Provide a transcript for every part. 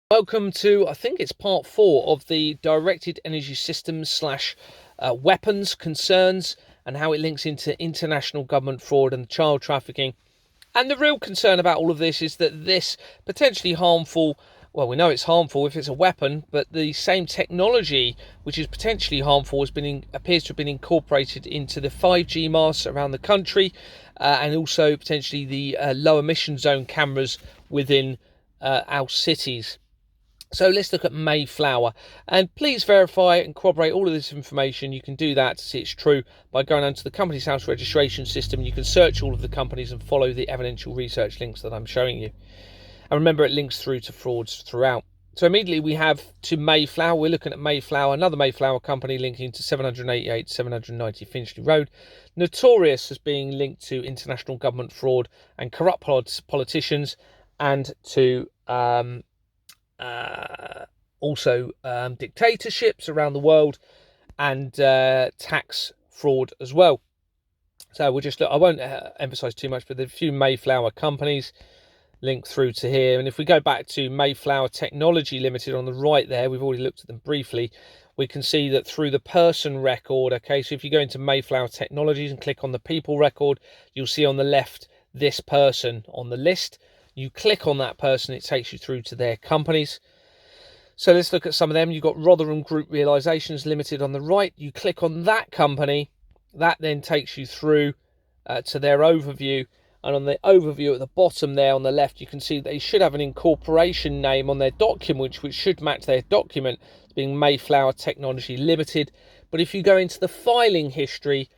Welcome to, I think it's part 4 of the directed energy systems slash weapons concerns and how it links into international government fraud and child trafficking. And the real concern about all of this is that this potentially harmful, well, we know it's harmful if it's a weapon, but the same technology, which is potentially harmful, appears to have been incorporated into the 5G masts around the country, and also potentially the low emission zone cameras within our cities. So let's look at Mayflower, and please verify and corroborate all of this information. You can do that to see it's true by going onto the Companies House registration system. You can search all of the companies and follow the evidential research links that I'm showing you. And remember, it links through to frauds throughout. So immediately we have to Mayflower. We're looking at Mayflower, another Mayflower company linking to 788, 790 Finchley Road, notorious as being linked to international government fraud and corrupt politicians, and to also dictatorships around the world, and tax fraud as well. So we'll just look, I won't emphasize too much, but there's a few Mayflower companies linked through to here. And if we go back to Mayflower Technology Limited on the right there, we've already looked at them briefly. We can see that through the person record. Okay, so if you go into Mayflower Technologies and click on the people record, you'll see on the left this person on the list. You click on that person, it takes you through to their companies. So let's look at some of them. You've got Rotherham Group Realizations Limited on the right. You click on that company, that then takes you through to their overview. And on the overview at the bottom there on the left, you can see they should have an incorporation name on their document, which should match their document, being Mayflower Technology Limited. But if you go into the filing history,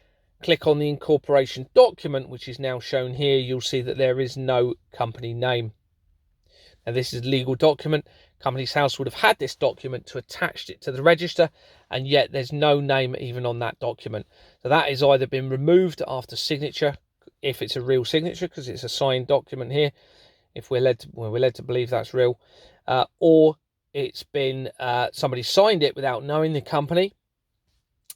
click on the incorporation document, which is now shown here, you'll see that there is no company name. Now, this is a legal document. Companies House would have had this document to attach it to the register, and yet there's no name even on that document. So that has either been removed after signature, if it's a real signature, because it's a signed document here, if we're led to believe that's real, or it's been somebody signed it without knowing the company.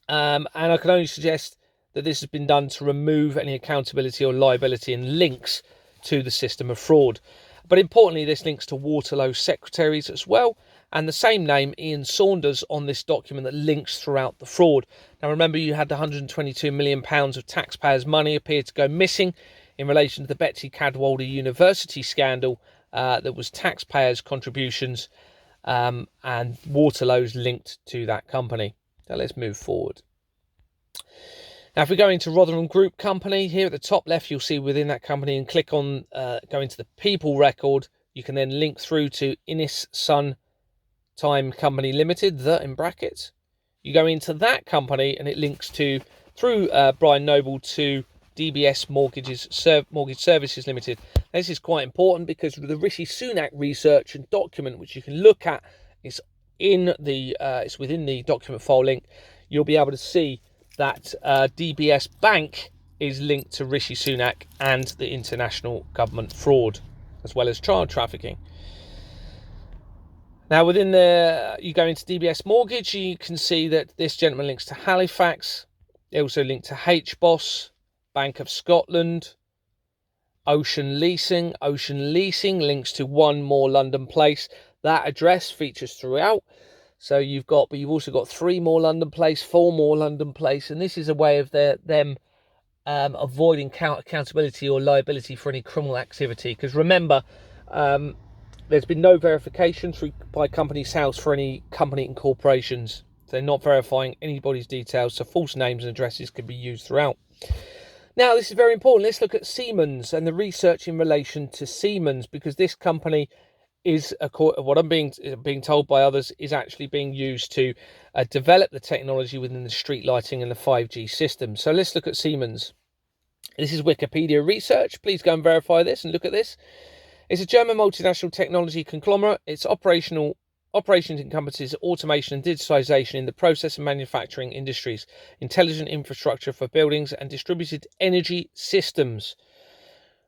And I can only suggest that this has been done to remove any accountability or liability and links to the system of fraud. But importantly, this links to Waterloo secretaries as well, and the same name, Ian Saunders, on this document that links throughout the fraud. Now remember, you had the £122 million of taxpayers' money appeared to go missing in relation to the Betsy Cadwallader University scandal that was taxpayers' contributions, and Waterloo's linked to that company. Now let's move forward. Now, if we go into Rotherham Group Company, here at the top left, you'll see within that company, and click on, go into the people record, you can then link through to Innis Sun Time Company Limited, in brackets. You go into that company and it links to, through Brian Noble, to DBS Mortgage Services Limited. This is quite important because the Rishi Sunak research and document, which you can look at, is in the it's within the document file link. You'll be able to see that DBS Bank is linked to Rishi Sunak and the international government fraud, as well as child trafficking. Now, within the, you go into DBS Mortgage, you can see that this gentleman links to Halifax. They also link to HBOS, Bank of Scotland, Ocean Leasing. Ocean Leasing links to One More London Place. That address features throughout. So you've also got 3 more London Place, 4 more London Place, and this is a way of them avoiding accountability or liability for any criminal activity. Because remember, there's been no verification by Companies House for any company incorporations. They're not verifying anybody's details, so false names and addresses can be used throughout. Now, this is very important. Let's look at Siemens and the research in relation to Siemens, because this company is, what I'm being told by others, is actually being used to develop the technology within the street lighting and the 5G system. So let's look at Siemens. This is Wikipedia research. Please go and verify this and look at this. It's a German multinational technology conglomerate. Its operations encompasses automation and digitization in the process and manufacturing industries, intelligent infrastructure for buildings and distributed energy systems,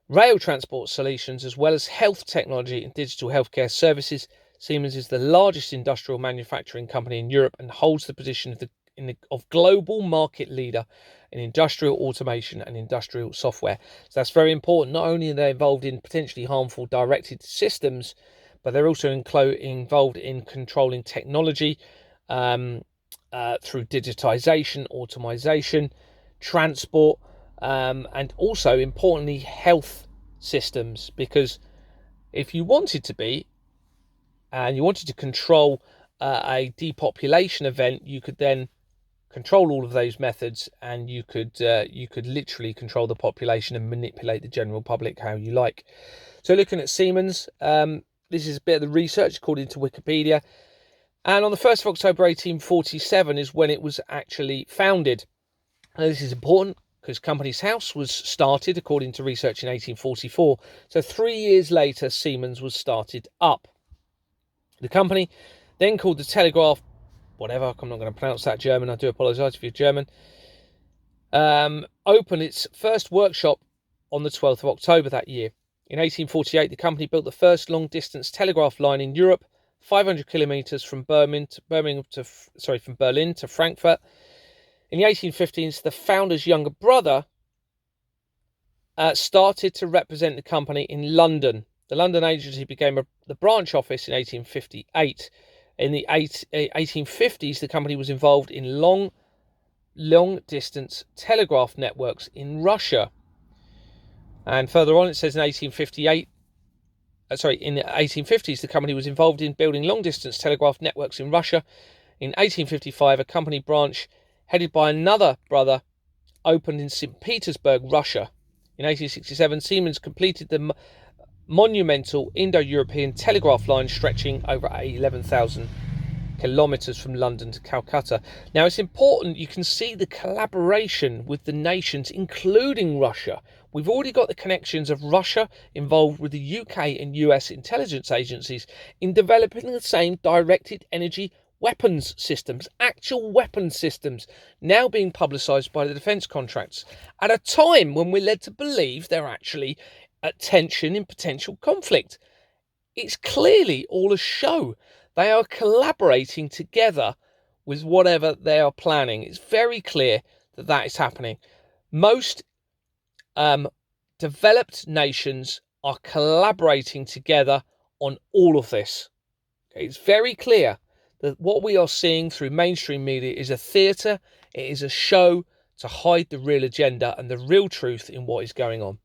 rail transport solutions, as well as health technology and digital healthcare services. Siemens is the largest industrial manufacturing company in Europe and holds the position of global market leader in industrial automation and industrial software. So that's very important. Not only are they involved in potentially harmful directed systems, but they're also involved in controlling technology through digitization, automation, transport, and also importantly health systems, because if you wanted to be and you wanted to control a depopulation event, you could then control all of those methods, and you could literally control the population and manipulate the general public how you like. So looking at Siemens, this is a bit of the research according to Wikipedia, and on the 1st of October 1847 is when it was actually founded. Now, this is important because Companies House was started according to research in 1844, so 3 years later Siemens was started up. The company, then called the Telegraph, whatever, I'm not going to pronounce that German, I do apologise if you're German, opened its first workshop on the 12th of October that year. In 1848, the company built the first long-distance telegraph line in Europe, 500 kilometres from Berlin to Frankfurt. In the 1850s, the founder's younger brother started to represent the company in London. The London agency became the branch office in 1858. In the 1850s, the company was involved in long-distance telegraph networks in Russia. And further on, it says in the 1850s, the company was involved in building long-distance telegraph networks in Russia. In 1855, a company branch headed by another brother opened in St. Petersburg, Russia. In 1867, Siemens completed the monumental Indo-European telegraph line stretching over 11,000 kilometres from London to Calcutta. Now, it's important you can see the collaboration with the nations, including Russia. We've already got the connections of Russia involved with the UK and US intelligence agencies in developing the same directed energy weapons systems, actual weapons systems, now being publicised by the defence contracts at a time when we're led to believe they're actually at tension in potential conflict. It's clearly all a show. They are collaborating together with whatever they are planning. It's very clear that that is happening. Most developed nations are collaborating together on all of this. It's very clear that what we are seeing through mainstream media is a theatre, it is a show to hide the real agenda and the real truth in what is going on.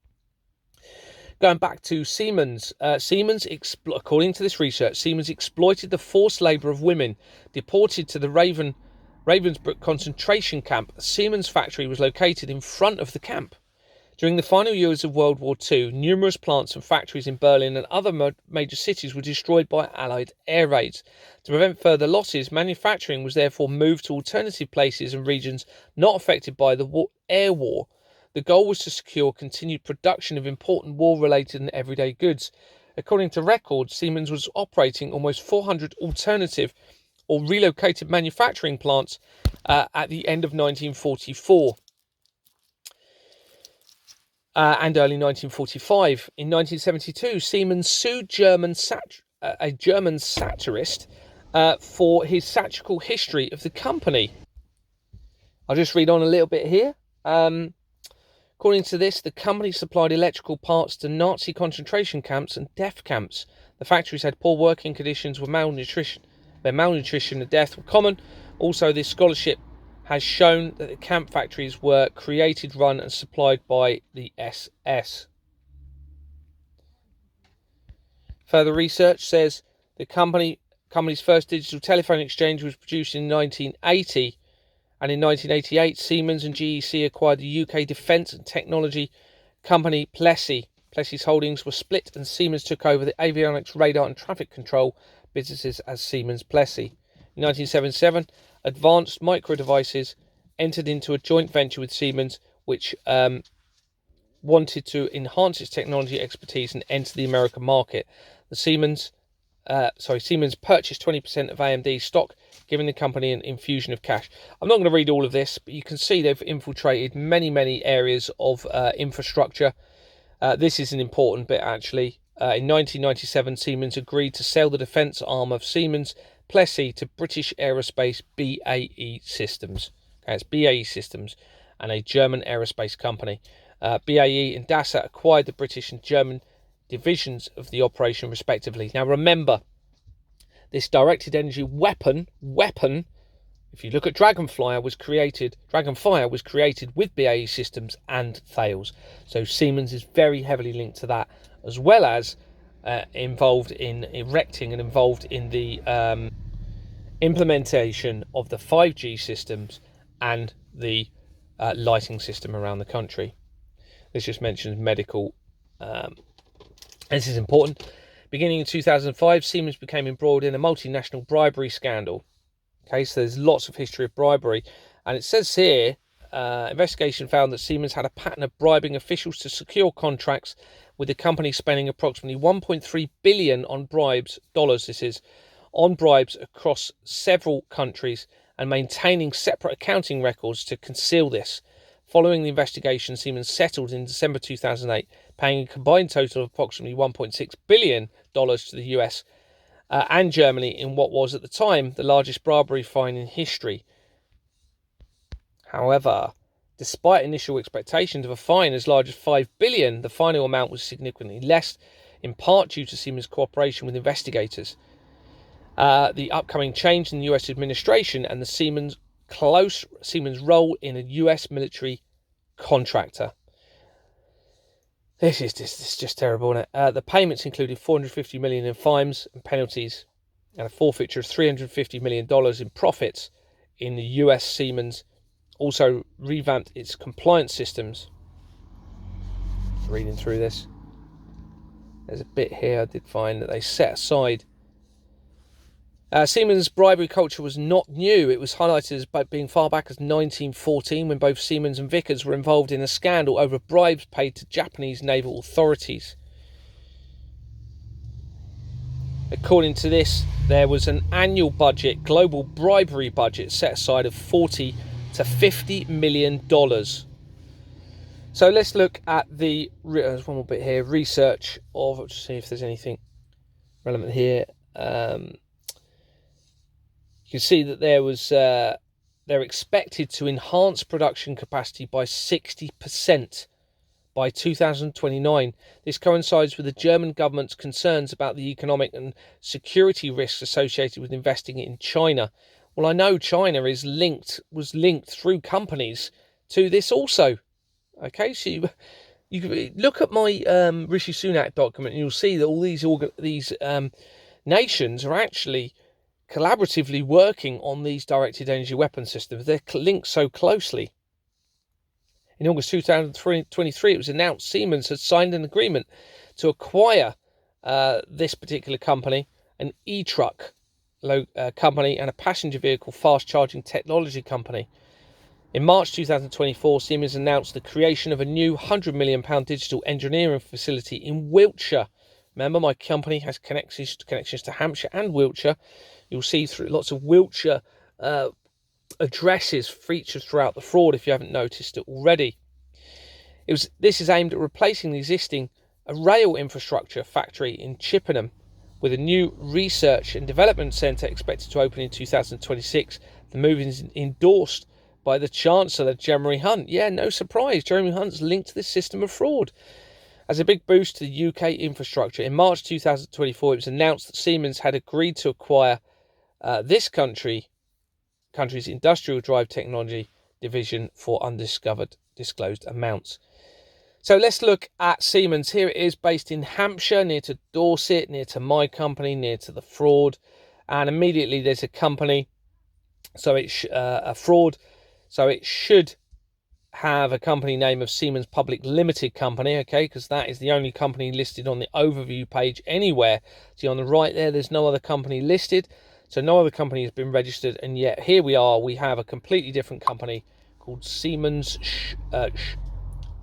Going back to Siemens, according to this research, Siemens exploited the forced labour of women deported to the Ravensbrück concentration camp. A Siemens factory was located in front of the camp. During the final years of World War II, numerous plants and factories in Berlin and other major cities were destroyed by Allied air raids. To prevent further losses, manufacturing was therefore moved to alternative places and regions not affected by the air war. The goal was to secure continued production of important war-related and everyday goods. According to records, Siemens was operating almost 400 alternative or relocated manufacturing plants at the end of 1944 and early 1945. In 1972, Siemens sued a German satirist for his satirical history of the company. I'll just read on a little bit here. According to this, the company supplied electrical parts to Nazi concentration camps and death camps. The factories had poor working conditions with malnutrition. Where malnutrition and death were common. Also, this scholarship has shown that the camp factories were created, run and supplied by the SS. Further research says the company's first digital telephone exchange was produced in 1980. And in 1988, Siemens and GEC acquired the UK defence and technology company Plessey. Plessey's holdings were split and Siemens took over the avionics, radar and traffic control businesses as Siemens Plessey. In 1977, Advanced Micro Devices entered into a joint venture with Siemens, which wanted to enhance its technology expertise and enter the American market. Siemens purchased 20% of AMD stock, giving the company an infusion of cash. I'm not going to read all of this, but you can see they've infiltrated many areas of infrastructure. This is an important bit, actually. In 1997, Siemens agreed to sell the defence arm of Siemens Plessey to British Aerospace BAE Systems. Okay, it's BAE Systems and a German aerospace company. BAE and DASA acquired the British and German divisions of the operation respectively. Now remember, this directed energy weapon, if you look at Dragonfire was created with BAE Systems and Thales. So Siemens is very heavily linked to that, as well as involved in erecting and involved in the implementation of the 5G systems and the lighting system around the country. This just mentions medical. This is important. Beginning in 2005, Siemens became embroiled in a multinational bribery scandal. Okay, so there's lots of history of bribery. And it says here, investigation found that Siemens had a pattern of bribing officials to secure contracts, with the company spending approximately $1.3 billion on bribes, on bribes across several countries, and maintaining separate accounting records to conceal this. Following the investigation, Siemens settled in December 2008, paying a combined total of approximately $1.6 billion to the US and Germany in what was at the time the largest bribery fine in history. However, despite initial expectations of a fine as large as $5 billion, the final amount was significantly less, in part due to Siemens' cooperation with investigators. The upcoming change in the US administration and the Siemens role in a US military contractor. This is just terrible, isn't it? The payments included $450 million in fines and penalties, and a forfeiture of $350 million in profits in the US. Siemens also revamped its compliance systems. Reading through this, there's a bit here I did find that they set aside. Siemens' bribery culture was not new. It was highlighted as being far back as 1914, when both Siemens and Vickers were involved in a scandal over bribes paid to Japanese naval authorities. According to this, there was an annual budget, global bribery budget, set aside of $40 to $50 million. So let's look at there's one more bit here, research of, let's see if there's anything relevant here. You can see that they're expected to enhance production capacity by 60% by 2029. This coincides with the German government's concerns about the economic and security risks associated with investing in China. Well, I know China was linked through companies to this also. Okay, so you look at my Rishi Sunak document, and you'll see that all these nations are actually collaboratively working on these directed energy weapon systems. They're linked so closely. In August 2023, it was announced Siemens had signed an agreement to acquire this particular company, an e-truck company, and a passenger vehicle fast charging technology company. In March 2024, Siemens announced the creation of a new £100 million digital engineering facility in Wiltshire. Remember, my company has connections to Hampshire and Wiltshire. You'll see through lots of Wiltshire addresses featured throughout the fraud, if you haven't noticed it already. This is aimed at replacing the existing rail infrastructure factory in Chippenham, with a new research and development centre expected to open in 2026. The move is endorsed by the Chancellor, Jeremy Hunt. Yeah, no surprise, Jeremy Hunt's linked to this system of fraud. As a big boost to the UK infrastructure, in March 2024, it was announced that Siemens had agreed to acquire this country's industrial drive technology division for disclosed amounts. So let's look at Siemens. Here it is, based in Hampshire, near to Dorset, near to my company, near to the fraud. And immediately there's a company, so it's a fraud. So it should have a company name of Siemens Public Limited Company, okay, because that is the only company listed on the overview page anywhere. See on the right there, there's no other company listed. So no other company has been registered, and yet here we are. We have a completely different company called Siemens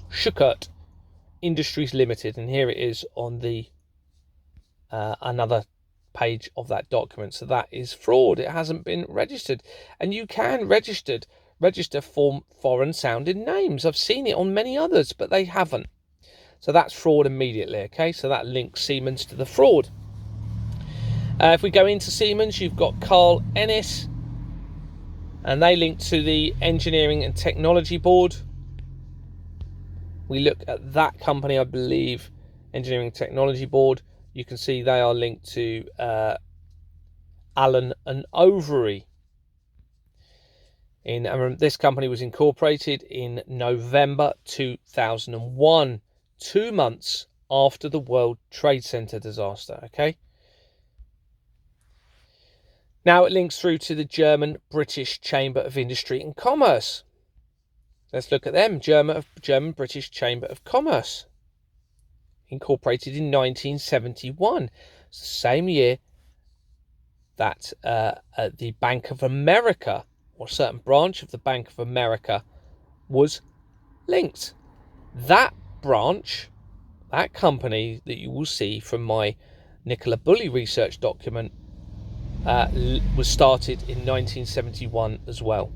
Schuckert Industries Limited, and here it is on the another page of that document. So that is fraud. It hasn't been registered, and you can register for foreign sounding names. I've seen it on many others, but they haven't. So that's fraud immediately. Okay, so that links Siemens to the fraud. If we go into Siemens, you've got Carl Ennis, and they link to the Engineering and Technology Board. We look at that company, I believe, Engineering Technology Board, you can see they are linked to Allen and Overy. This company was incorporated in November 2001, 2 months after the World Trade Center disaster. Okay. Now it links through to the German-British Chamber of Industry and Commerce. Let's look at them. German-British Chamber of Commerce, incorporated in 1971. It's the same year that the Bank of America, or a certain branch of the Bank of America, was linked. That branch, that company that you will see from my Nicola Bulley research document, was started in 1971 as well.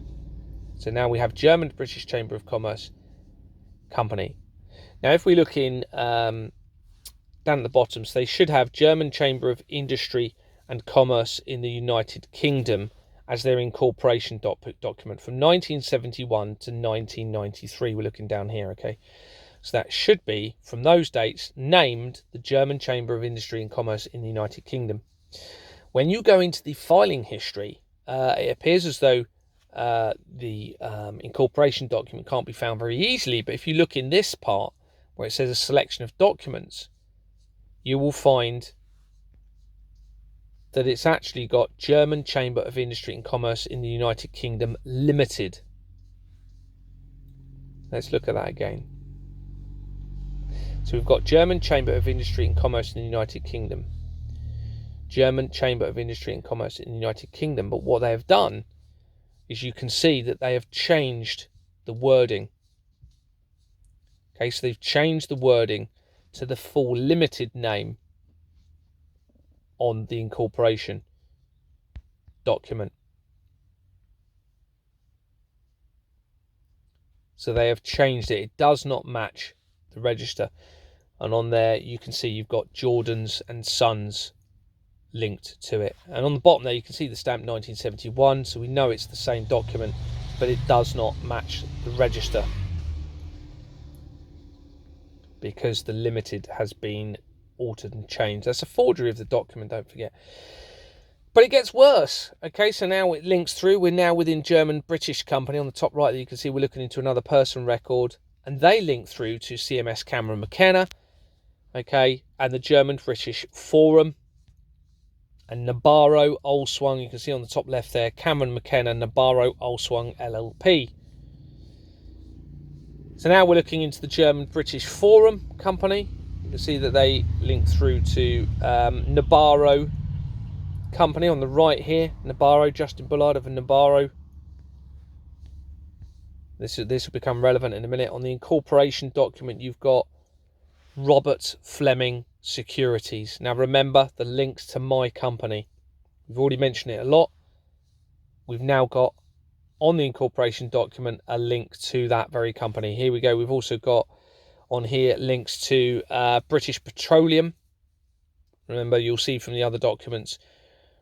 So now we have German-British Chamber of Commerce company. Now if we look in down at the bottom, so they should have German Chamber of Industry and Commerce in the United Kingdom as their incorporation document from 1971 to 1993. We're looking down here, okay? So that should be, from those dates, named the German Chamber of Industry and Commerce in the United Kingdom. When you go into the filing history, it appears as though the incorporation document can't be found very easily, but if you look in this part where it says a selection of documents, you will find that it's actually got German Chamber of Industry and Commerce in the United Kingdom Limited. Let's look at that again. So we've got German Chamber of Industry and Commerce in the United Kingdom. German Chamber of Industry and Commerce in the United Kingdom. But what they have done is you can see that they have changed the wording. Okay, so they've changed the wording to the full limited name on the incorporation document. So they have changed it. It does not match the register. And on there you can see you've got Jordan's and Sons linked to it. And on the bottom there you can see the stamp 1971. So we know it's the same document, but it does not match the register because the limited has been altered and changed. That's a forgery of the document, don't forget. But it gets worse. Okay, so now it links through. We're now within German-British company. On the top right, you can see we're looking into another person record, and they link through to CMS Cameron McKenna, okay, and the German-British Forum, and Nabarro Olswang. You can see on the top left there, Cameron McKenna, Nabarro Olswang LLP. So now we're looking into the German-British Forum company. You can see that they link through to Nabarro company on the right here. Nabarro, Justin Bullard of Nabarro. This will become relevant in a minute. On the incorporation document, you've got Robert Fleming Securities. Now remember the links to my company. We've already mentioned it a lot. We've now got on the incorporation document a link to that very company. Here we go. We've also got on here links to British Petroleum. Remember, you'll see from the other documents,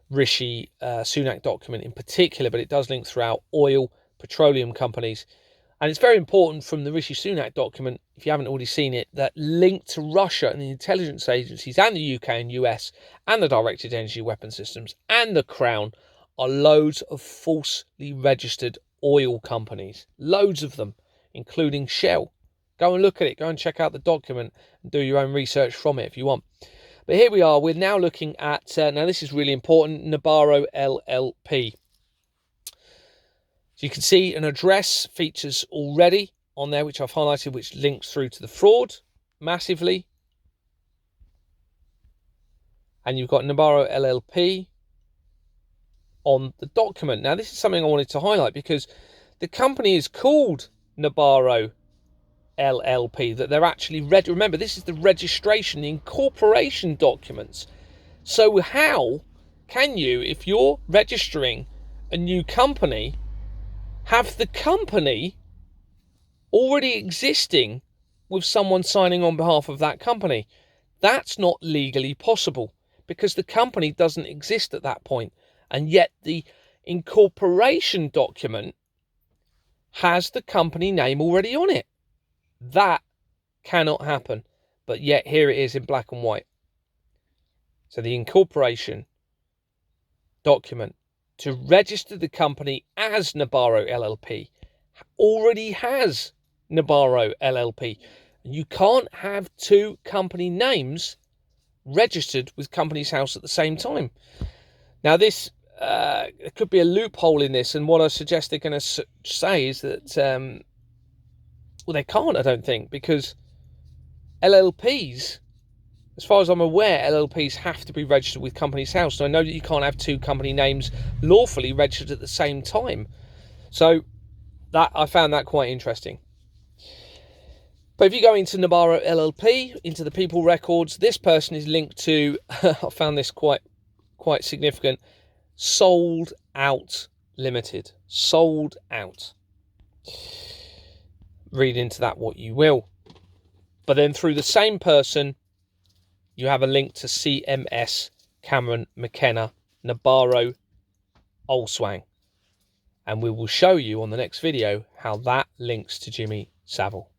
Rishi Sunak document in particular, but it does link throughout oil, petroleum companies. And it's very important from the Rishi Sunak document, if you haven't already seen it, that linked to Russia and the intelligence agencies and the UK and US and the directed energy weapon systems and the Crown are loads of falsely registered oil companies. Loads of them, including Shell. Go and look at it. Go and check out the document and do your own research from it if you want. But here we are. We're now looking at, now this is really important, Nabarro LLP. So you can see an address features already on there, which I've highlighted, which links through to the fraud massively. And you've got Nabarro LLP on the document. Now, this is something I wanted to highlight because the company is called Nabarro LLP, that they're actually remember, this is the registration, the incorporation documents. So how can you, if you're registering a new company, have the company already existing with someone signing on behalf of that company? That's not legally possible because the company doesn't exist at that point, and yet the incorporation document has the company name already on it. That cannot happen. but yet here it is in black and white. So the incorporation document to register the company as Nabarro LLP already has Nabarro LLP. You can't have two company names registered with Companies House at the same time. Now this there could be a loophole in this, and what I suggest they're going to say is that well, they can't, I don't think, because LLPs, as far as I'm aware, LLPs have to be registered with Companies House. So I know that you can't have two company names lawfully registered at the same time. So that I found that quite interesting. But if you go into Nabarro LLP, into the people records, this person is linked to, I found this quite significant, Sold Out Limited. Sold Out. Read into that what you will. But then through the same person, you have a link to CMS, Cameron, McKenna, Nabarro, Olswang. And we will show you on the next video how that links to Jimmy Savile.